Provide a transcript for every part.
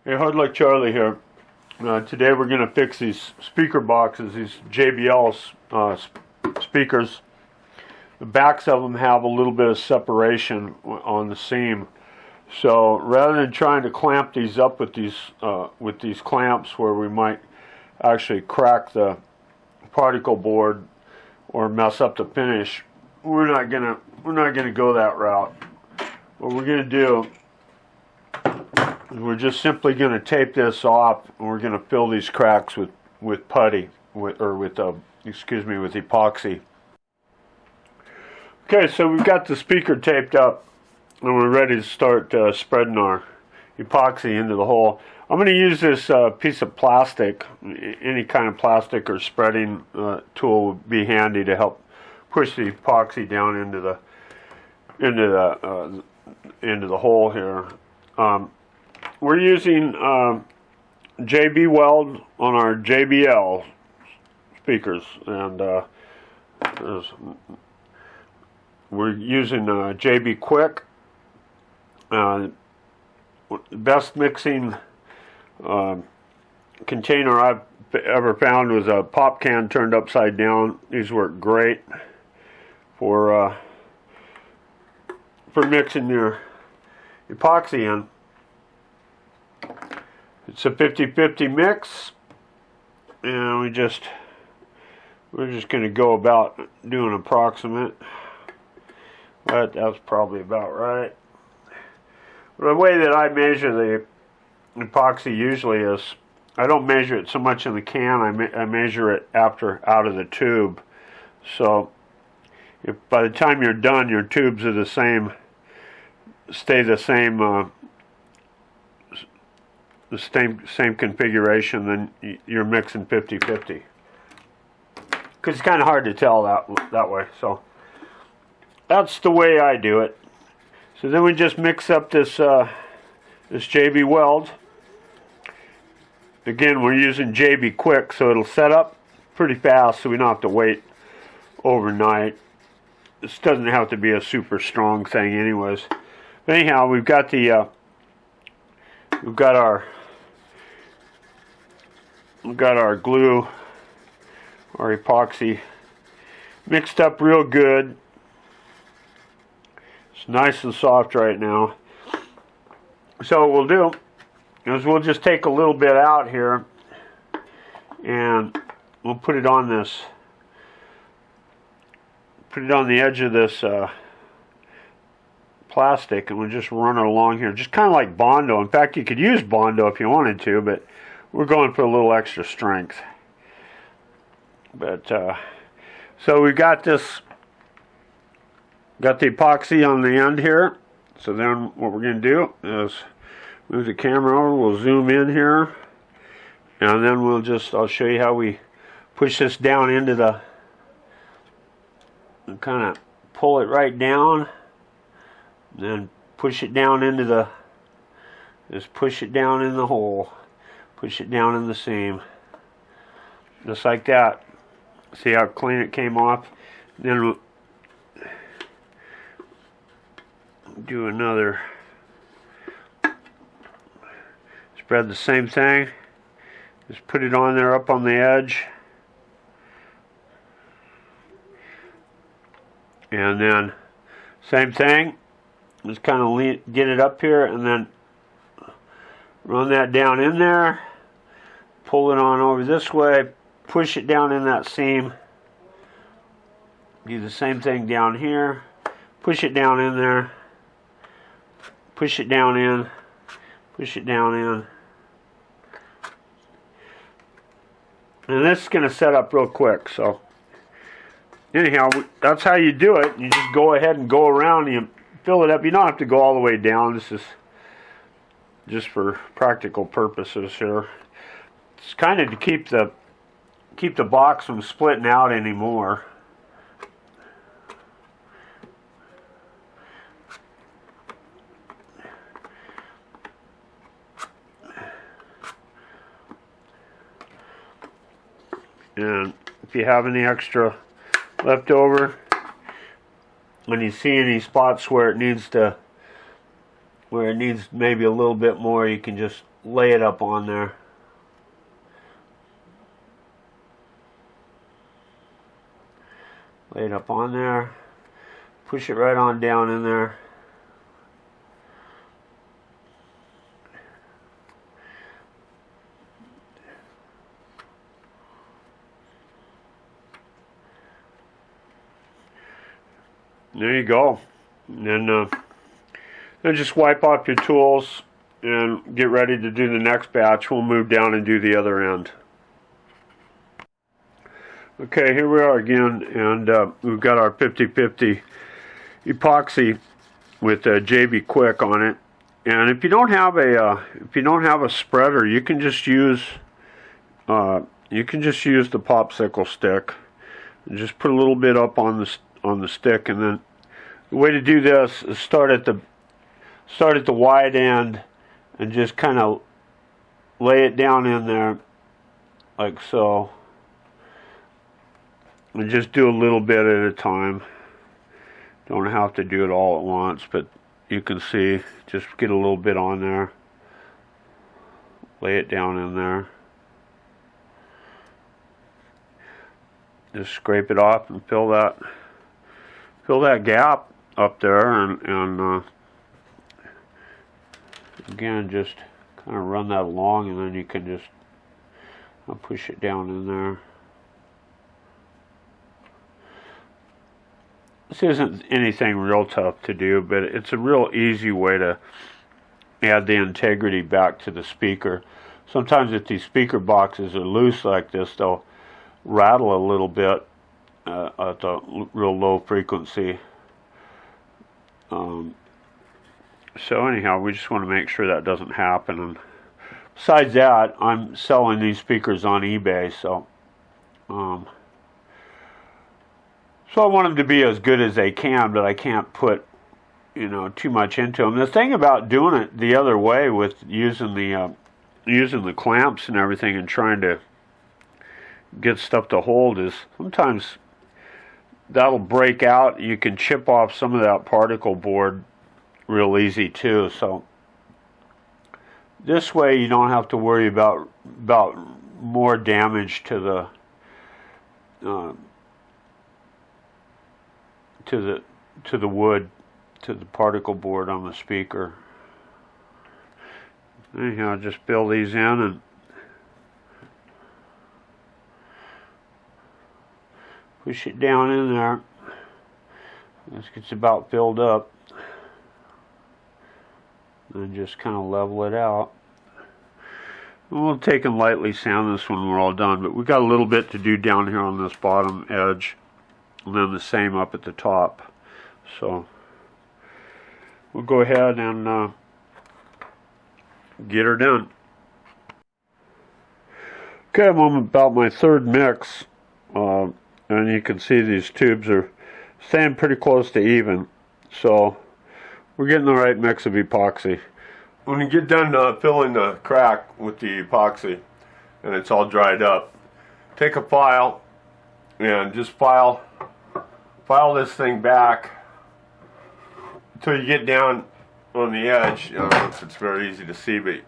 Hey, HardluckCharlie here. Today we're going to fix these speaker boxes, these JB-Weld speakers. The backs of them have a little bit of separation on the seam. So rather than trying to clamp these up with these clamps where we might actually crack the particle board or mess up the finish, we're not gonna go that route. What we're gonna do, we're just simply going to tape this off, and we're going to fill these cracks with putty, with epoxy. Okay, so we've got the speaker taped up, and we're ready to start spreading our epoxy into the hole. I'm going to use this piece of plastic. Any kind of plastic or spreading tool would be handy to help push the epoxy down into the hole here. We're using JB-Weld on our JBL speakers, and we're using JB Quick. The best mixing container I've ever found was a pop can turned upside down. These work great for mixing your epoxy in. It's a 50-50 mix, and we're just going to go about doing approximate, but that's probably about right. The way that I measure the epoxy usually is, I don't measure it so much in the can, I measure it out of the tube. So if by the time you're done your tubes are the same, stay the same same configuration, then you're mixing 50-50. Because it's kind of hard to tell that way. So that's the way I do it. So then we just mix up this JB-Weld. Again, we're using JB Quick, so it'll set up pretty fast, so we don't have to wait overnight. This doesn't have to be a super strong thing, anyways. But anyhow, we've got our glue, our epoxy mixed up real good. It's nice and soft right now. So what we'll do is we'll just take a little bit out here, and we'll put it on the edge of this plastic, and we'll just run it along here, just kind of like Bondo. In fact, you could use Bondo if you wanted to, but we're going for a little extra strength. But so we got the epoxy on the end here. So then what we're going to do is move the camera over, we'll zoom in here, and then I'll show you how we push this down into the, and kind of pull it right down, then push it down into the, just push it down in the hole, push it down in the seam, just like that. See how clean it came off? Then we'll do another, spread the same thing, just put it on there up on the edge, and then same thing, just kind of get it up here, and then run that down in there, pull it on over this way, push it down in that seam, do the same thing down here, push it down in there, push it down in, push it down in. And this is going to set up real quick. So anyhow, that's how you do it. You just go ahead and go around and you fill it up. You don't have to go all the way down. This is just for practical purposes here. It's kind of to keep the box from splitting out anymore. And if you have any extra left over, when you see any spots where it needs maybe a little bit more, you can just lay it up on there. Lay it up on there. Push it right on down in there. There you go. And then just wipe off your tools and get ready to do the next batch. We'll move down and do the other end. Okay, here we are again, and we've got our 50/50 epoxy with JB Quick on it. And if you don't have a spreader, you can just use the popsicle stick. And just put a little bit up on the stick, and then the way to do this is start at the wide end and just kind of lay it down in there like so, and just do a little bit at a time. Don't have to do it all at once, but you can see, just get a little bit on there, lay it down in there, just scrape it off and fill that gap up there, and again, just kind of run that along, and then you can just push it down in there. This isn't anything real tough to do, but it's a real easy way to add the integrity back to the speaker. Sometimes if these speaker boxes are loose like this, they'll rattle a little bit at a real low frequency. So anyhow, we just want to make sure that doesn't happen. And besides that, I'm selling these speakers on eBay, so I want them to be as good as they can, but I can't put, you know, too much into them. The thing about doing it the other way, with using the clamps and everything and trying to get stuff to hold, is sometimes that'll break out. You can chip off some of that particle board real easy too. So this way you don't have to worry about more damage to the wood, to the particle board on the speaker. Anyhow, just fill these in and push it down in there. This gets about filled up. And just kind of level it out. We'll take and lightly sand this when we're all done, but we've got a little bit to do down here on this bottom edge, and then the same up at the top. So we'll go ahead and get her done. Okay, I'm about my third mix, and you can see these tubes are staying pretty close to even, so we're getting the right mix of epoxy. When you get done filling the crack with the epoxy and it's all dried up, take a file and just file this thing back until you get down on the edge. You know, it's very easy to see, but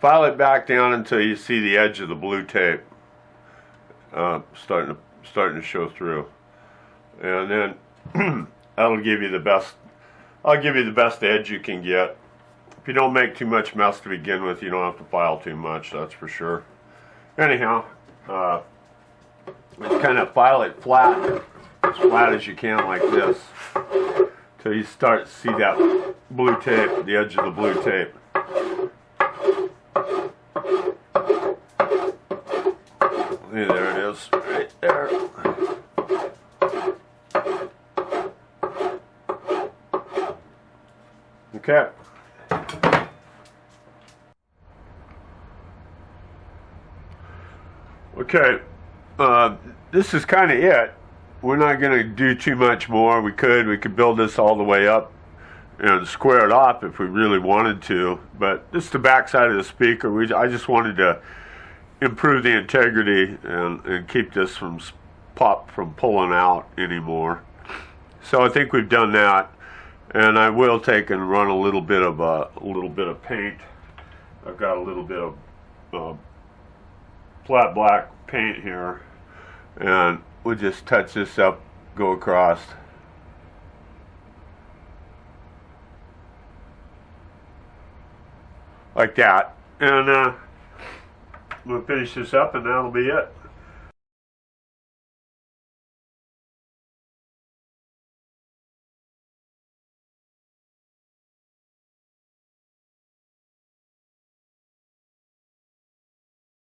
file it back down until you see the edge of the blue tape starting to show through, and then that'll give you the best. I'll give you the best edge you can get. If you don't make too much mess to begin with, you don't have to file too much, that's for sure. Anyhow, just kind of file it flat, as flat as you can like this, till you start to see that blue tape, the edge of the blue tape. There it is, right there. Okay. Okay, this is kind of it. We're not going to do too much more. We could build this all the way up and square it off if we really wanted to, but this is the back side of the speaker. I just wanted to improve the integrity and keep this from pulling out anymore. So I think we've done that, and I will take and run a little bit of paint I've got a little bit of flat black paint here, and we'll just touch this up, go across. Like that. And we'll finish this up and that'll be it.